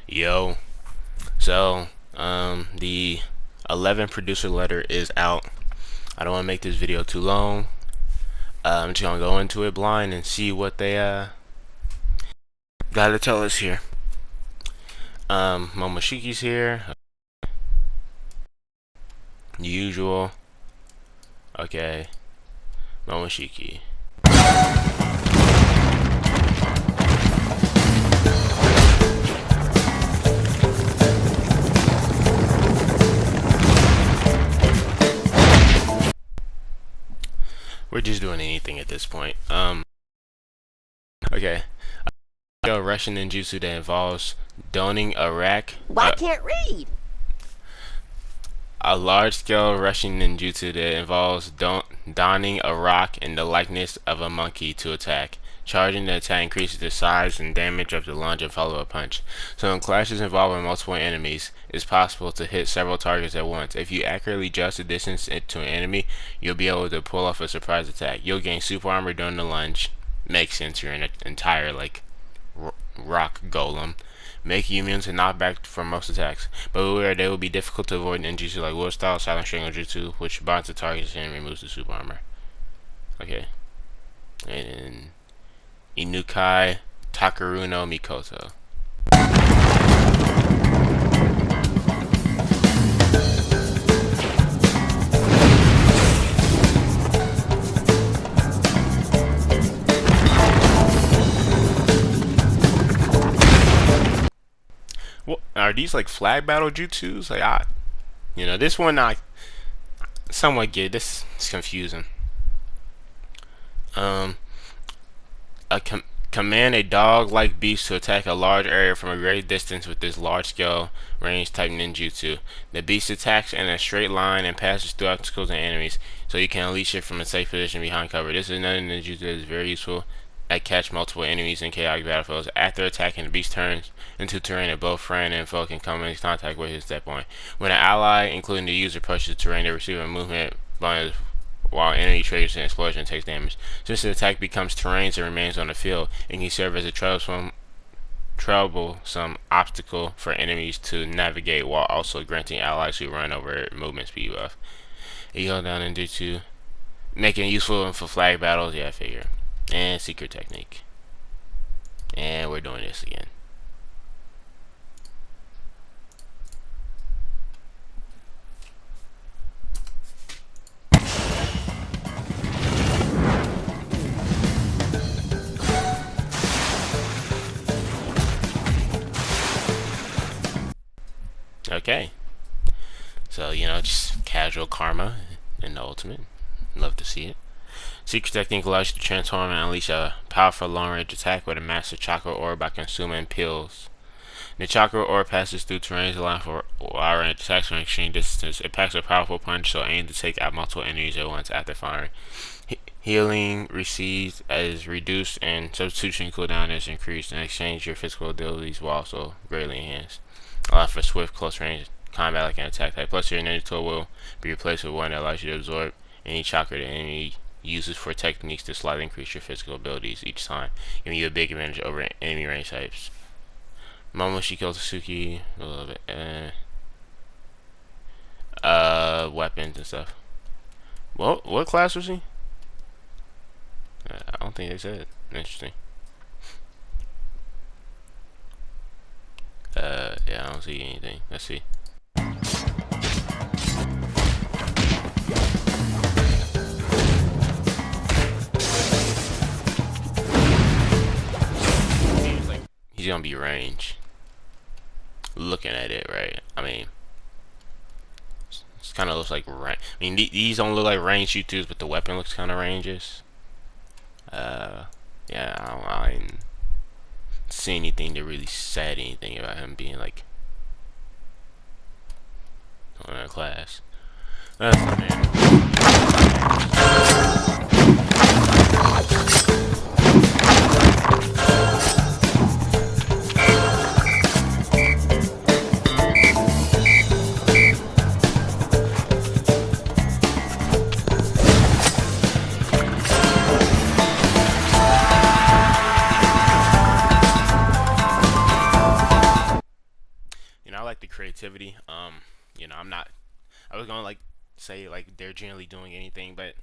Yo, the 11 producer letter is out. I don't want to make this video too long. I'm just gonna go into it blind and see what they got to tell us here. Momoshiki's here. Usual. Okay. Momoshiki. We're just doing anything at this point. Okay. A Russian ninjutsu that involves donning a rack. Well, I can't read. A large-scale Russian ninjutsu that involves donning a rock in the likeness of a monkey to attack. Charging the attack increases the size and damage of the lunge and follow-up punch. So in clashes involving multiple enemies, it's possible to hit several targets at once. If you accurately adjust the distance to an enemy, you'll be able to pull off a surprise attack. You'll gain super armor during the lunge. Makes sense, you're an entire, rock golem, making you immune to knockback from most attacks. But beware, they will be difficult to avoid in ninjutsu like Wood Style, Silent Strangle Jutsu, which bonds the targets and removes the super armor. Okay. And Inukai Takaru no Mikoto. What are these, like flag battle jutsus? This one I somewhat get. This is confusing. Command a dog-like beast to attack a large area from a great distance with this large-scale range-type ninjutsu. The beast attacks in a straight line and passes through obstacles and enemies, so you can unleash it from a safe position behind cover. This is another ninjutsu that is very useful at catch multiple enemies in chaotic battlefields. After attacking, the beast turns into terrain that both friend and foe can come in contact with at that point. When an ally, including the user, approaches the terrain, they receive a movement bonus while enemy triggers an explosion and takes damage. Since the attack becomes terrain and remains on the field, it can serve as a troublesome obstacle for enemies to navigate while also granting allies who run over it movement speed buff. You go down and do two, making it useful for flag battles. Yeah, I figure. And secret technique. And we're doing this again. Okay. So, just casual karma in the ultimate. Love to see it. Secret technique allows you to transform and unleash a powerful long-range attack with a massive chakra orb by consuming pills. The chakra orb passes through terrains allowing for wide-range attacks from extreme distances. It packs a powerful punch, so aim to take out multiple enemies at once after firing. Healing received is reduced and substitution cooldown is increased. In exchange, your physical abilities will also greatly enhance. Allow for swift, close-range combat like an attack type. Plus, your ninja tool will be replaced with one that allows you to absorb any chakra the enemy uses for techniques to slightly increase your physical abilities each time, giving you a big advantage over enemy range types. Momoshiki Otsuki, a little bit, weapons and stuff. Well, what class was he? I don't think they said. Interesting. Yeah, I don't see anything. Let's see. He's gonna be range. Looking at it, right? I mean, it kind of looks like range. I mean, these don't look like range shooters, but the weapon looks kind of ranges. Yeah, I didn't see anything that really said anything about him being like on a class. That's not like the creativity. You know, I'm not. I was gonna like say like they're generally doing anything, but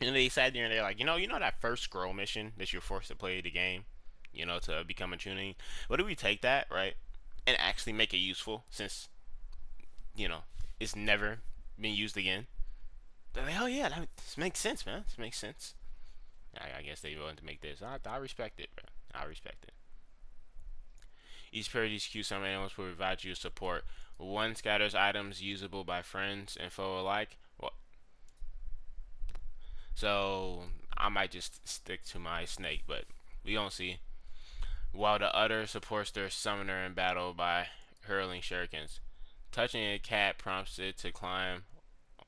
you know they sat there and they're like, you know that first scroll mission that you're forced to play the game, you know, to become a tuning. What do we take that right and actually make it useful since you know it's never been used again? They're like, oh yeah, this makes sense, man. This makes sense. I guess they wanted to make this. I respect it, bro. I respect it. Each pair of these Q summon animals will provide you support. One scatters items usable by friends and foe alike. Well, so I might just stick to my snake, but we don't see. While the other supports their summoner in battle by hurling shurikens. Touching a cat prompts it to climb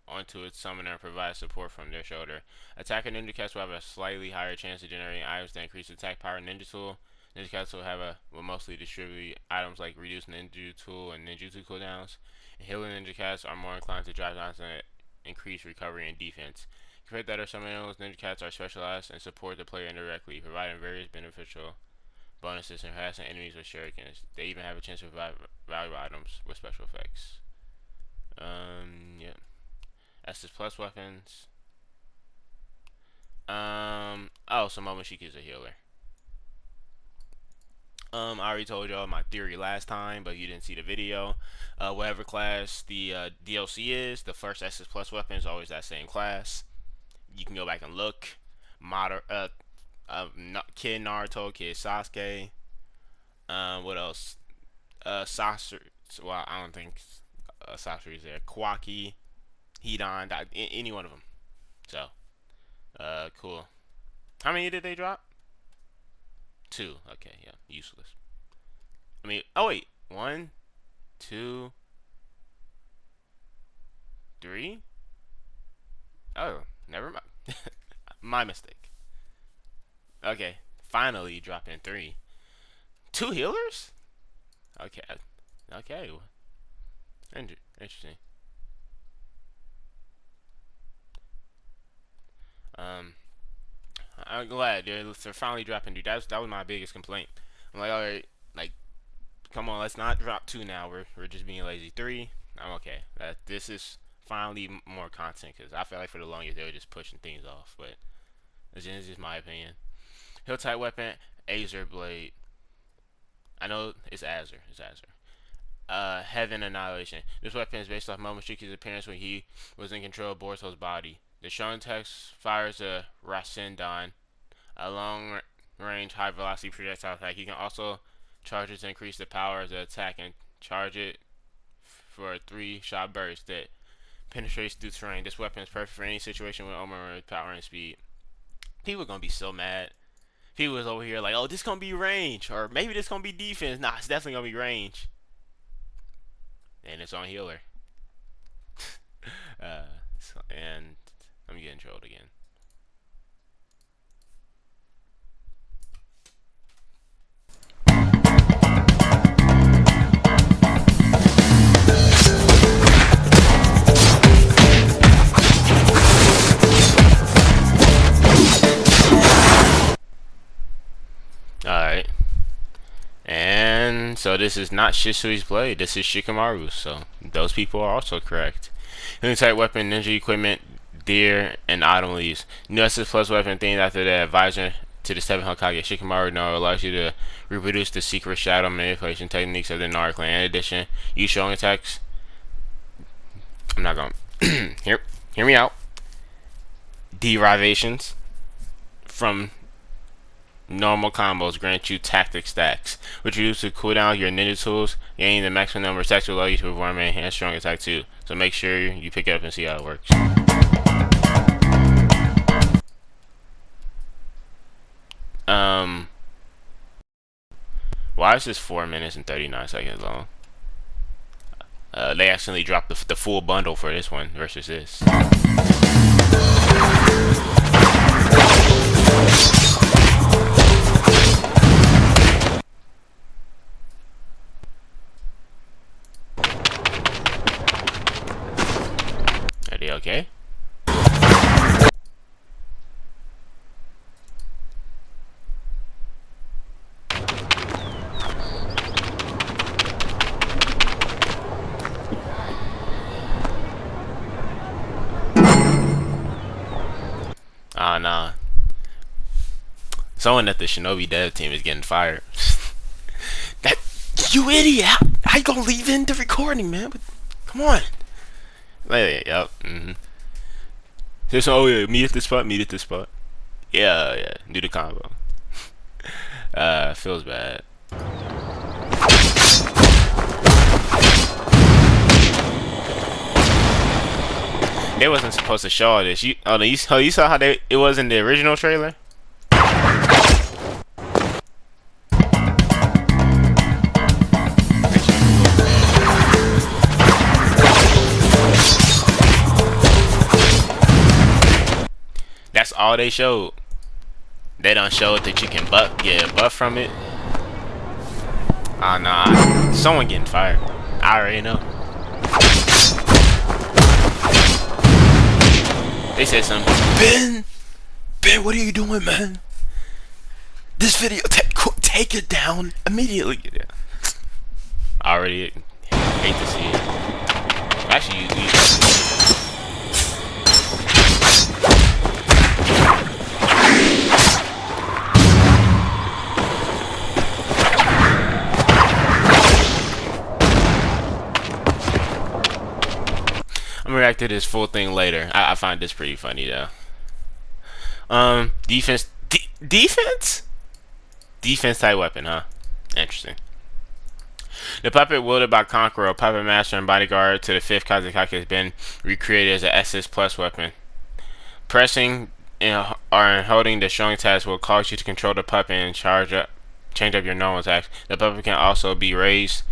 onto its summoner and provide support from their shoulder. Attacker ninja cats will have a slightly higher chance of generating items that increase attack power. Ninja tool. Ninja cats will mostly distribute items like reduced ninja tool and ninjutsu cooldowns. And healing ninja cats are more inclined to drop items that increase recovery and defense. Compared to other summon animals, ninja cats are specialized and support the player indirectly, providing various beneficial bonuses and harassing enemies with shurikens. They even have a chance to provide valuable items with special effects. Yeah. Estus plus weapons. Oh, so Momoshiki is a healer. I already told y'all my theory last time, but you didn't see the video. Whatever class the DLC is, the first Estus plus weapon is always that same class. You can go back and look. Kid Naruto, Kid Sasuke. What else? Sasori. Well, I don't think Sasori's there. Kwaki, Hidan, any one of them. So, cool. How many did they drop? 2. Okay, yeah, useless. I mean, oh wait, 1, 2, 3. Oh, never mind. My mistake. Okay, finally dropping 3. 2 healers? Okay, okay. Interesting. I'm glad they're finally dropping 2. That was my biggest complaint. I'm like, all right, like, come on, let's not drop 2 now. We're just being lazy. 3, I'm okay. This is finally more content because I feel like for the longest they were just pushing things off. But it's just my opinion. Hill type weapon, Azer Blade. I know it's Azer. It's Azer. Heaven Annihilation. This weapon is based off Momoshiki's appearance when he was in control of Boruto's body. The shown text fires a Rasendan, a long-range, high-velocity projectile attack. You can also charge it to increase the power of the attack and charge it for a 3-shot burst that penetrates through terrain. This weapon is perfect for any situation with overwhelming power and speed. People are gonna be so mad. People was over here like, oh, this gonna be range, or maybe this gonna be defense. Nah, it's definitely gonna be range. And it's on healer. And I'm getting trolled again. Alright. And so this is not Shisui's blade, this is Shikamaru's, so those people are also correct. Healing type weapon, ninja equipment, deer, and autumn leaves. New Estus plus weapon themed after the advisor to the 7 Hokage. Shikamaru no allows you to reproduce the secret shadow manipulation techniques of the Naru clan. In addition, use showing attacks. I'm not going hear me out. Derivations from normal combos grant you tactic stacks, which reduce the cooldown of your ninja tools, gaining the maximum number of attacks will allow you to perform an enhanced strong attack too. So make sure you pick it up and see how it works. Why is this 4 minutes and 39 seconds long? They accidentally dropped the full bundle for this one versus this. Are they okay? Someone at the Shinobi dev team is getting fired. That you idiot! How you gonna leave in the recording, man? But, come on. Yep. Just meet at this spot. Meet at this spot. Yeah. Do the combo. Feels bad. They wasn't supposed to show all this. You saw how it was in the original trailer? That's all they showed. They don't show that you can get a buff from it. Oh nah, someone getting fired. I already know. They said something. Ben, what are you doing, man? This video, take it down immediately. Yeah. I already hate to see it. Actually, I'm gonna react to this full thing later. I find this pretty funny though. Defense type weapon, huh? Interesting. The puppet wielded by Conqueror, puppet master and bodyguard to the 5th Kazekage, has been recreated as an SS Plus weapon. Pressing or holding the strong task will cause you to control the puppet and change up your normal attacks. The puppet can also be raised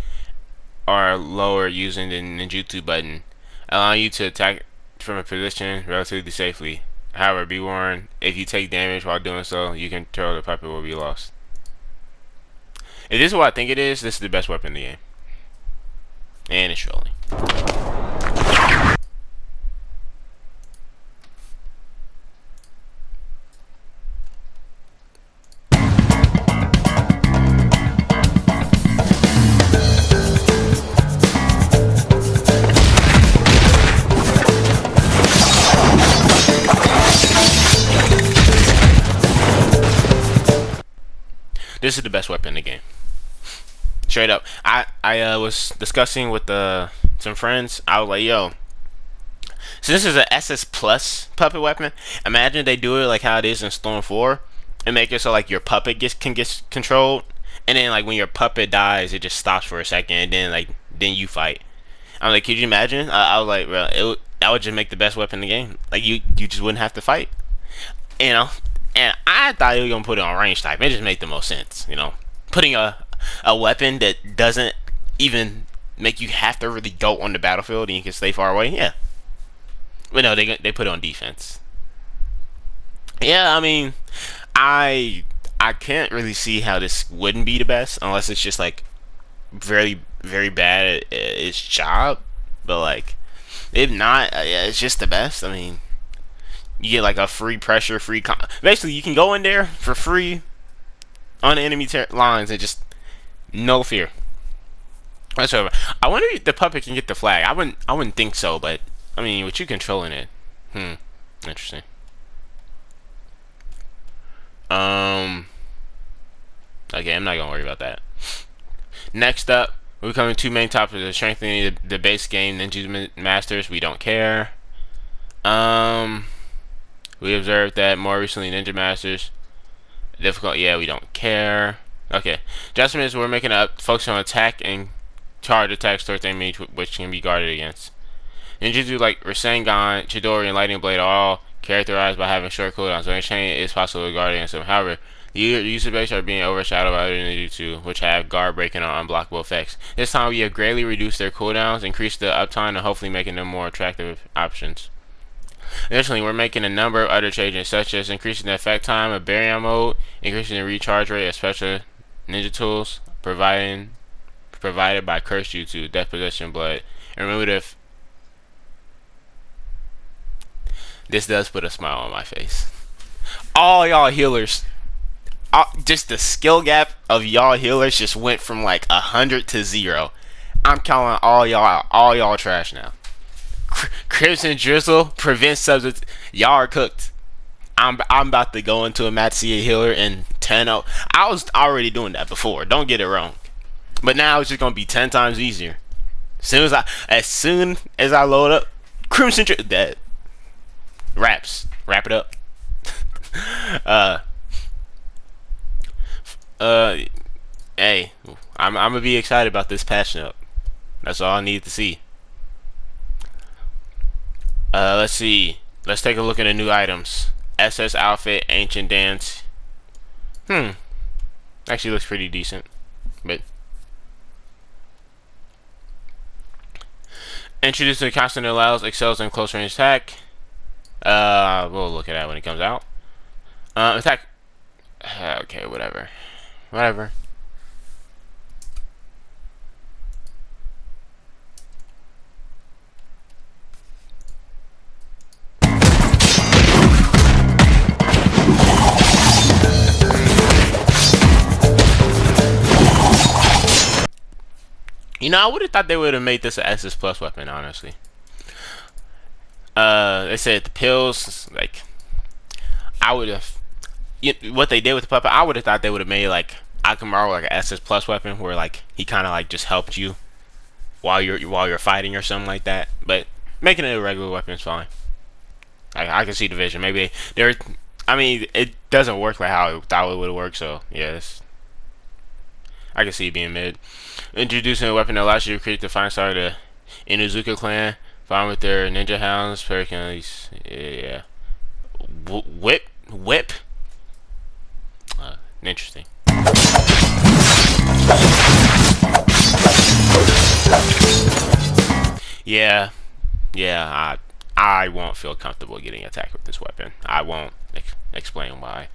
or lowered using the ninjutsu button, allowing you to attack from a position relatively safely. However, be warned, if you take damage while doing so, your control of the puppet will be lost. If this is what I think it is, this is the best weapon in the game. And it's trolling. This is the best weapon in the game. Straight up. I was discussing with some friends. I was like, yo, so this is an SS Plus puppet weapon. Imagine they do it like how it is in Storm 4 and make it so like your puppet can get controlled, and then like when your puppet dies, it just stops for a second, and then you fight. I'm like, could you imagine? I was like, bro, that would just make the best weapon in the game. Like you just wouldn't have to fight, you know. And I thought you were gonna put it on range type. It just made the most sense, you know. Putting a weapon that doesn't even make you have to really go on the battlefield and you can stay far away. Yeah. But no, they put it on defense. Yeah, I mean, I can't really see how this wouldn't be the best unless it's just like very very bad at its job. But like, if not, it's just the best. I mean, you get like a free pressure, basically you can go in there for free on the enemy lines and just no fear whatsoever. I wonder if the puppet can get the flag. I wouldn't think so, but I mean, with you controlling it, interesting. Okay, I'm not gonna worry about that. Next up, we're coming to main topics of strengthening the base game. Ninja Masters, we don't care. We observed that more recently Ninja Masters difficult. Yeah, we don't care. Okay, adjustments. We're making a focus on attack and charge attacks towards enemy which can be guarded against. Ninjutsu like Rasengan, Chidori, and Lightning Blade are all characterized by having short cooldowns, so Chain is possible to guard against them. However, the user base are being overshadowed by other Ninjutsu, which have guard breaking or unblockable effects. This time we have greatly reduced their cooldowns, increased the uptime, and hopefully making them more attractive options. Additionally, we're making a number of other changes, such as increasing the effect time of barrier mode, increasing the recharge rate of special ninja tools provided by Curse Jutsu, Death Possession Blood, and remove the this does put a smile on my face. All y'all healers, just the skill gap of y'all healers just went from like 100 to 0. I'm calling all y'all trash now. Crimson Drizzle prevents substitute. Y'all are cooked. I'm about to go into a match, see a healer, and 10-0. I was already doing that before. Don't get it wrong. But now it's just gonna be 10 times easier. As soon as I load up Crimson that wrap it up. uh uh hey, I'm gonna be excited about this patch up. That's all I need to see. Let's see. Let's take a look at the new items. SS outfit, ancient dance. Actually looks pretty decent. But introduced to the constant that allows excels in close range attack. We'll look at that when it comes out. Attack. Okay, whatever. Whatever. You know, I would have thought they would have made this an SS plus weapon, honestly. They said the pills, like, I would have, what they did with the puppet, I would have thought they would have made, like, Akamaru like an SS plus weapon, where, like, he kind of, like, just helped you while you're fighting or something like that. But making it a regular weapon is fine. I can see the vision. Maybe I mean, it doesn't work like how I thought it would work, so, yes. I can see it being mid. Introducing a weapon that allows you to create the final star of the Inuzuka clan, found with their ninja hounds, Perkins, yeah. Whip. Interesting. Yeah. I won't feel comfortable getting attacked with this weapon. I won't explain why.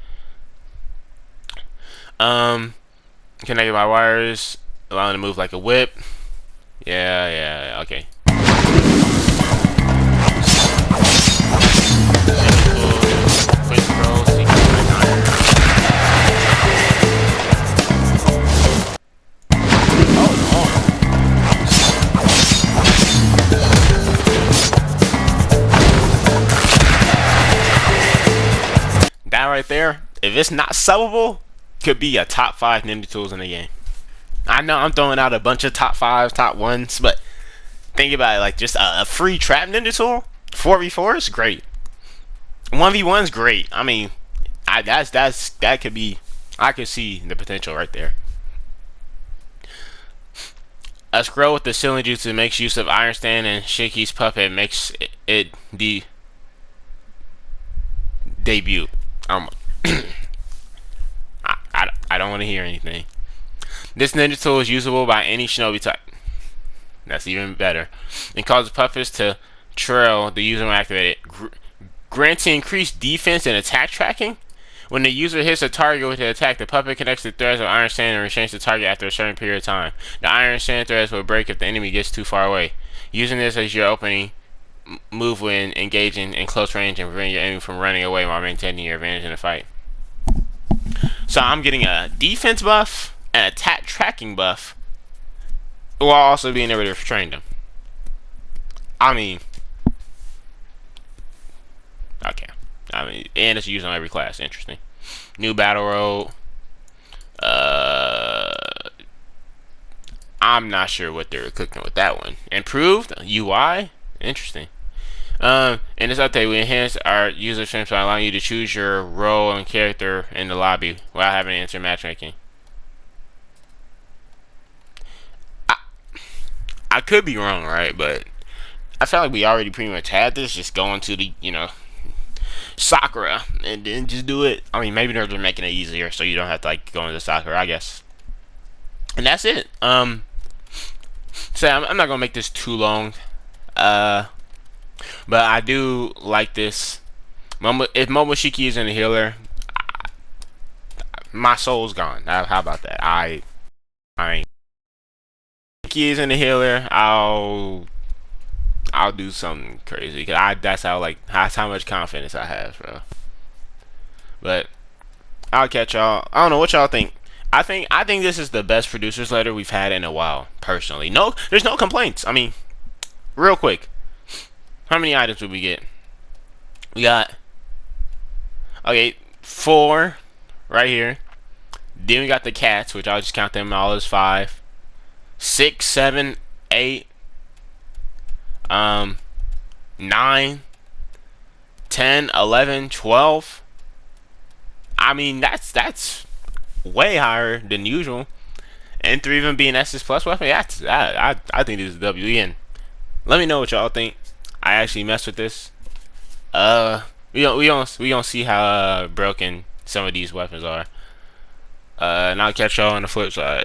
Connected by wires, allowing to move like a whip. Yeah, okay. That right there, if it's not subbable, could be a top 5 ninja tools in the game. I know I'm throwing out a bunch of top 5s, top 1s, but think about it, like just a free trap ninja tool. 4v4 is great. 1v1 is great. I mean, that could be. I could see the potential right there. A scroll with the ceiling jutsu makes use of Iron Stand and Shiki's puppet makes it debut. I don't want to hear anything. This ninja tool is usable by any shinobi type. That's even better. And causes puppets to trail the user when activated. Granting increased defense and attack tracking. When the user hits a target with the attack, the puppet connects the threads of Iron Sand and restrains the target after a certain period of time. The Iron Sand threads will break if the enemy gets too far away. Using this as your opening move when engaging in close range and preventing your enemy from running away while maintaining your advantage in the fight. So I'm getting a defense buff, an attack tracking buff, while also being able to restrain them. I mean, okay. And it's used on every class. Interesting. New battle road. I'm not sure what they're cooking with that one. Improved UI. Interesting. In this update, we enhanced our user experience by allowing you to choose your role and character in the lobby without having to enter matchmaking. I could be wrong, right? But I feel like we already pretty much had this. Just going to the, Sakura and then just do it. I mean, maybe they're just making it easier so you don't have to like go into Sakura, I guess. And that's it. So I'm not gonna make this too long. But I do like this. If Momoshiki is in the healer, my soul's gone. How about that? I ain't. Shiki is in the healer, I'll do something crazy. That's how much confidence I have, bro. But I'll catch y'all. I don't know what y'all think. I think this is the best producers letter we've had in a while, personally. No, there's no complaints. I mean, real quick. How many items did we get? We got 4 right here. Then we got the cats, which I'll just count them all as 5. 6, 7, 8, 9, 10, 11, 12. I mean, that's way higher than usual. And 3 even being SS plus weapon. That's I think this is WN. Let me know what y'all think. I actually messed with this. We don't see how broken some of these weapons are. And I'll catch y'all on the flip side.